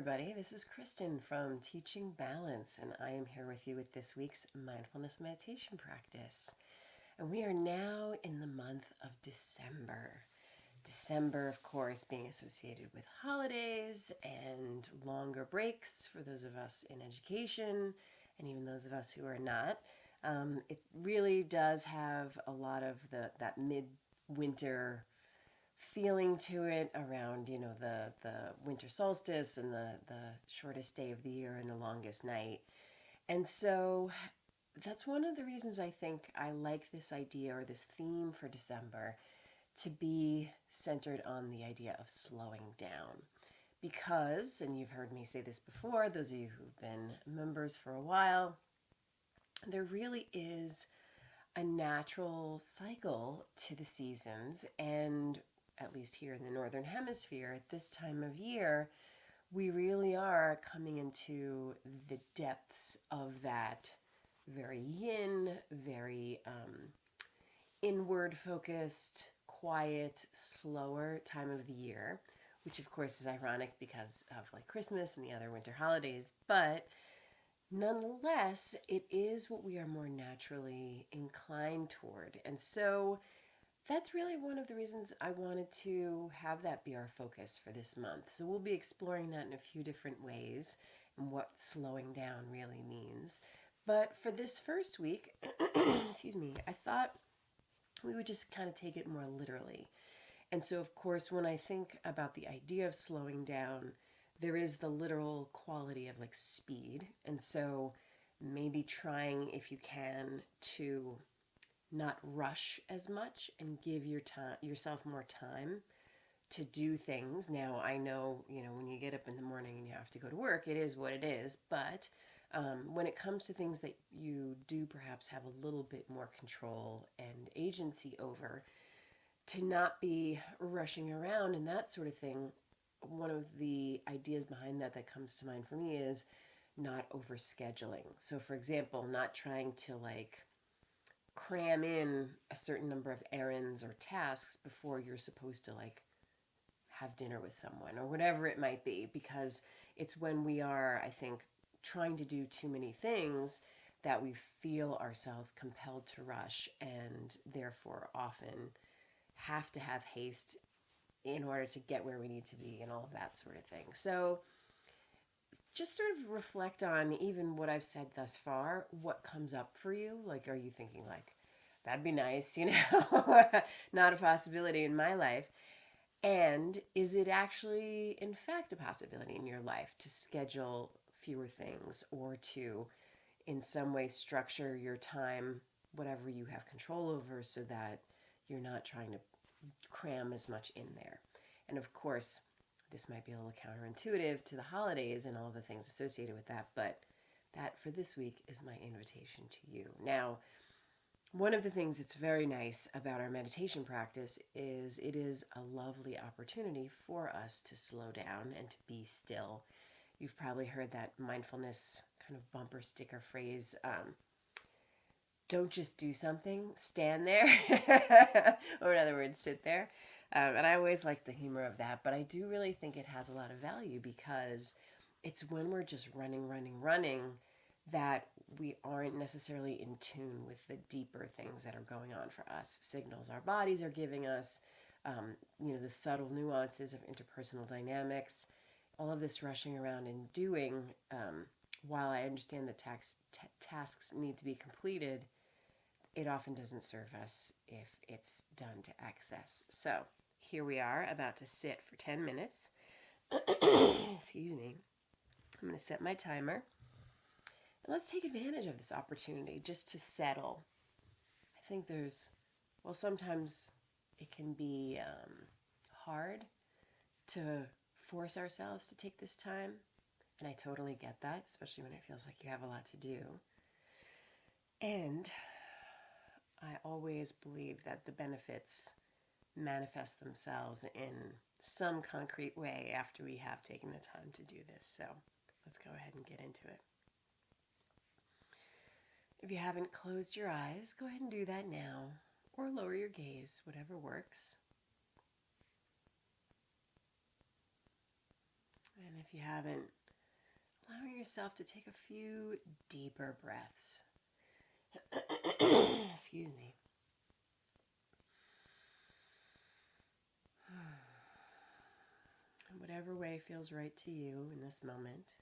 everybody. This is Kristin from Teaching Balance, and I am here with you with this week's mindfulness meditation practice. And we are now in the month of December. December, of course, being associated with holidays and longer breaks for those of us in education and even those of us who are not. It really does have a lot of that mid-winter feeling to it around, the winter solstice and the shortest day of the year and the longest night. And so that's one of the reasons I think I like this idea or this theme for December to be centered on the idea of slowing down. Because, and you've heard me say this before, those of you who've been members for a while, there really is a natural cycle to the seasons, and at least here in the Northern Hemisphere, at this time of year, we really are coming into the depths of that very yin, very inward-focused, quiet, slower time of the year, which of course is ironic because of like Christmas and the other winter holidays, but nonetheless, it is what we are more naturally inclined toward. And so that's really one of the reasons I wanted to have that be our focus for this month. So we'll be exploring that in a few different ways and what slowing down really means. But for this first week, excuse me, I thought we would just kind of take it more literally. And so, of course, when I think about the idea of slowing down, there is the literal quality of like speed. And so maybe trying, if you can, to not rush as much and give yourself more time to do things. Now, I know, when you get up in the morning and you have to go to work, it is what it is. But when it comes to things that you do perhaps have a little bit more control and agency over, to not be rushing around and that sort of thing, one of the ideas behind that comes to mind for me is not overscheduling. So, for example, not trying to cram in a certain number of errands or tasks before you're supposed to have dinner with someone or whatever it might be, because it's when we are, I think, trying to do too many things that we feel ourselves compelled to rush and therefore often have to have haste in order to get where we need to be and all of that sort of thing. So just sort of reflect on even what I've said thus far, what comes up for you. Are you thinking that'd be nice, not a possibility in my life? And is it actually, in fact, a possibility in your life to schedule fewer things or to, in some way, structure your time, whatever you have control over, so that you're not trying to cram as much in there? And of course, this might be a little counterintuitive to the holidays and all the things associated with that, but that for this week is my invitation to you. Now, one of the things that's very nice about our meditation practice is it is a lovely opportunity for us to slow down and to be still. You've probably heard that mindfulness kind of bumper sticker phrase, don't just do something, stand there, or in other words, sit there. And I always like the humor of that, but I do really think it has a lot of value because it's when we're just running, that we aren't necessarily in tune with the deeper things that are going on for us, signals our bodies are giving us, the subtle nuances of interpersonal dynamics, all of this rushing around and doing, while I understand that tasks need to be completed, it often doesn't serve us if it's done to excess. So here we are about to sit for 10 minutes. Excuse me. I'm going to set my timer. And let's take advantage of this opportunity just to settle. I think sometimes it can be hard to force ourselves to take this time. And I totally get that, especially when it feels like you have a lot to do. And I always believe that the benefits manifest themselves in some concrete way after we have taken the time to do this. So let's go ahead and get into it. If you haven't closed your eyes, go ahead and do that now, or lower your gaze, whatever works. And if you haven't, allowing yourself to take a few deeper breaths. Excuse me. In whatever way feels right to you in this moment.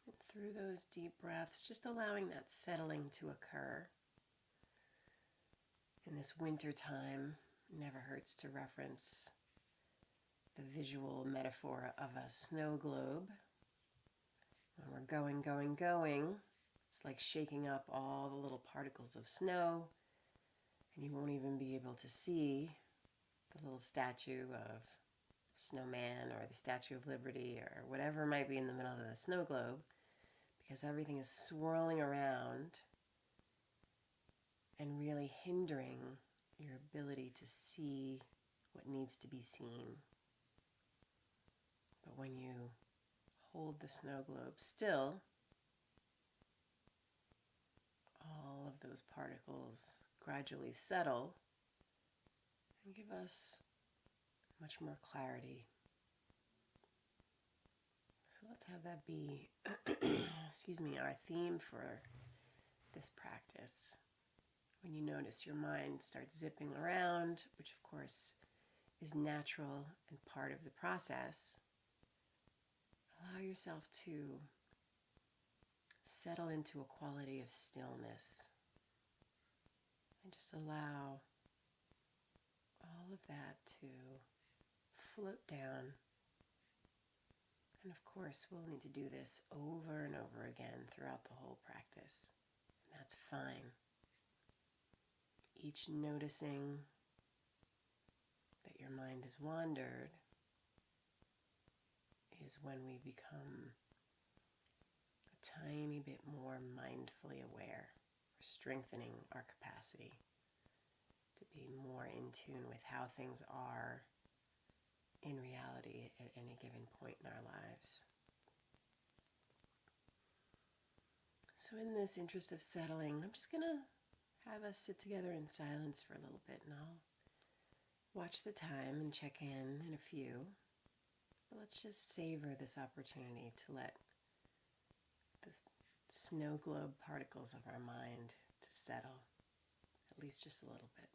And through those deep breaths, just allowing that settling to occur. In this winter time, it never hurts to reference the visual metaphor of a snow globe. When we're going, it's like shaking up all the little particles of snow, and you won't even be able to see the little statue of a snowman or the Statue of Liberty or whatever might be in the middle of the snow globe, because everything is swirling around and really hindering your ability to see what needs to be seen. But when you hold the snow globe still, all of those particles gradually settle and give us much more clarity. So let's have that be, our theme for this practice. When you notice your mind starts zipping around, which of course is natural and part of the process, allow yourself to settle into a quality of stillness and just allow all of that to float down. And of course, we'll need to do this over and over again throughout the whole practice. And that's fine. Each noticing that your mind has wandered is when we become a tiny bit more mindfully aware. We're strengthening our capacity to be more in tune with how things are in reality at any given point in our lives. So in this interest of settling, I'm just going to have us sit together in silence for a little bit, and I'll watch the time and check in a few. But let's just savor this opportunity to let the snow globe particles of our mind to settle, at least just a little bit.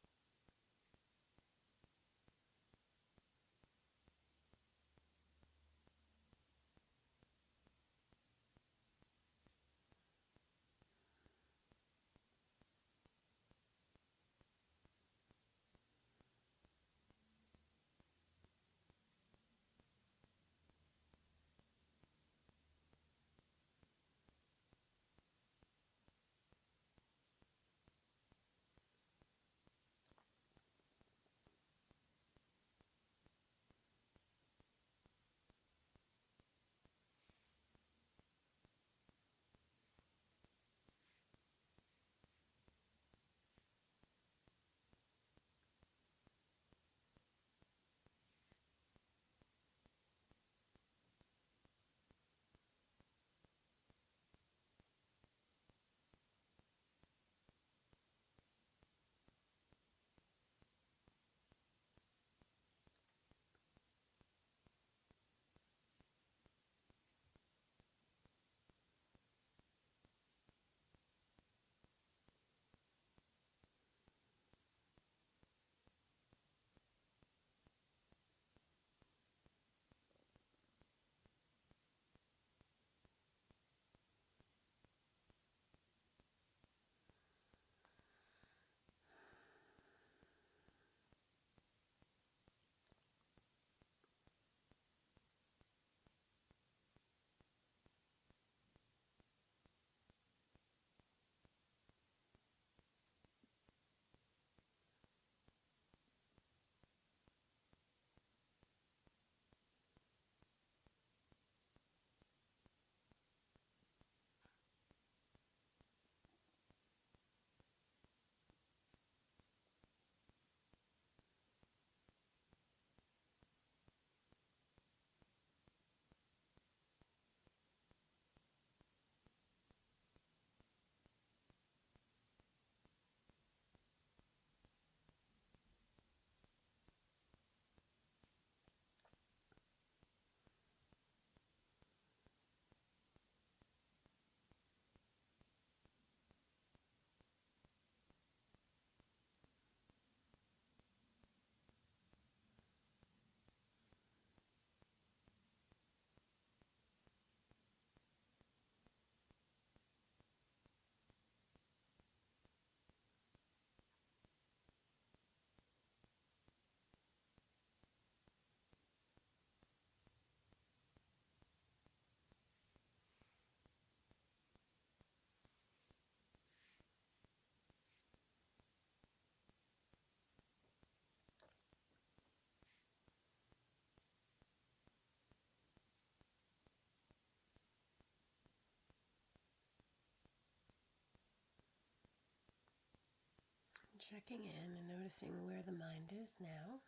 Checking in and noticing where the mind is now.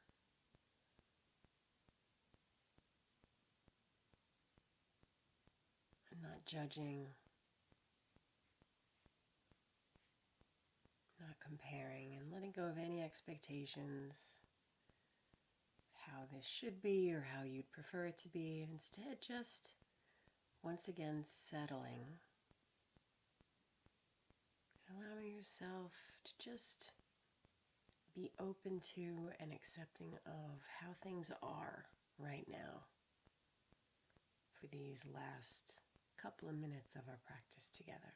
And not judging, not comparing, and letting go of any expectations, how this should be or how you'd prefer it to be, and instead just once again settling, allowing yourself to just be open to and accepting of how things are right now for these last couple of minutes of our practice together.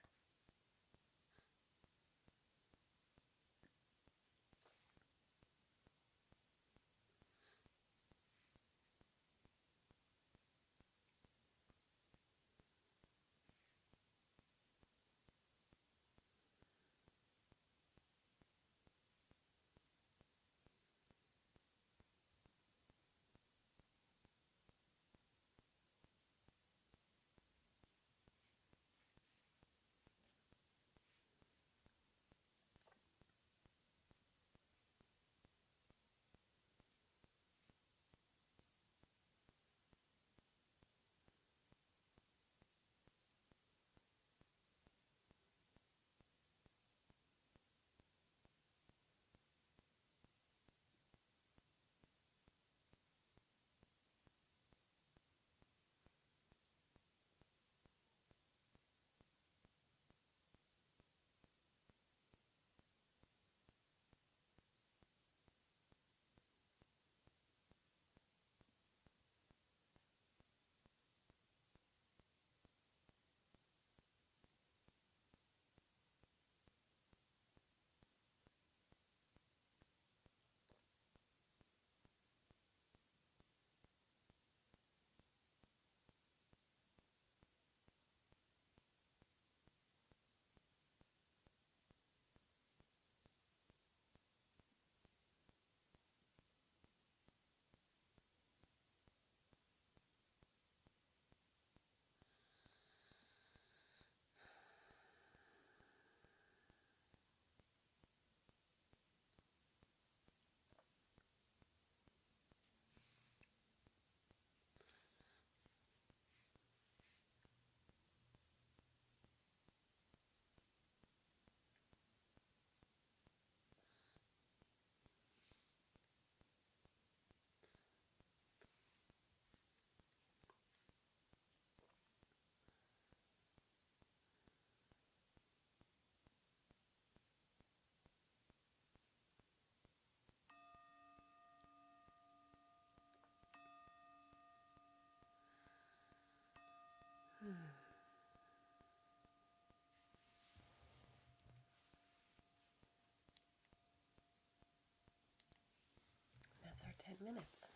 That's our 10 minutes.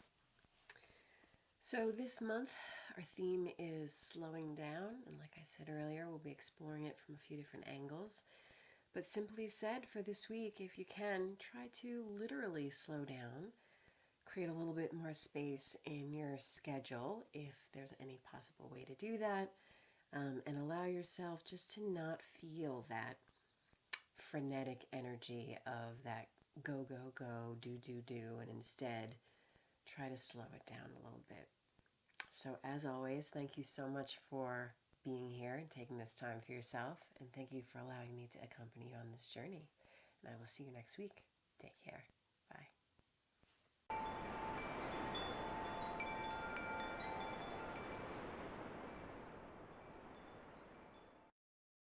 So this month, our theme is slowing down. And like I said earlier, we'll be exploring it from a few different angles. But simply said, for this week, if you can, try to literally slow down. Create a little bit more space in your schedule, if there's any possible way to do that. And allow yourself just to not feel that frenetic energy of that go, go, go, do, and instead try to slow it down a little bit. So as always, thank you so much for being here and taking this time for yourself, and thank you for allowing me to accompany you on this journey. And I will see you next week. Take care.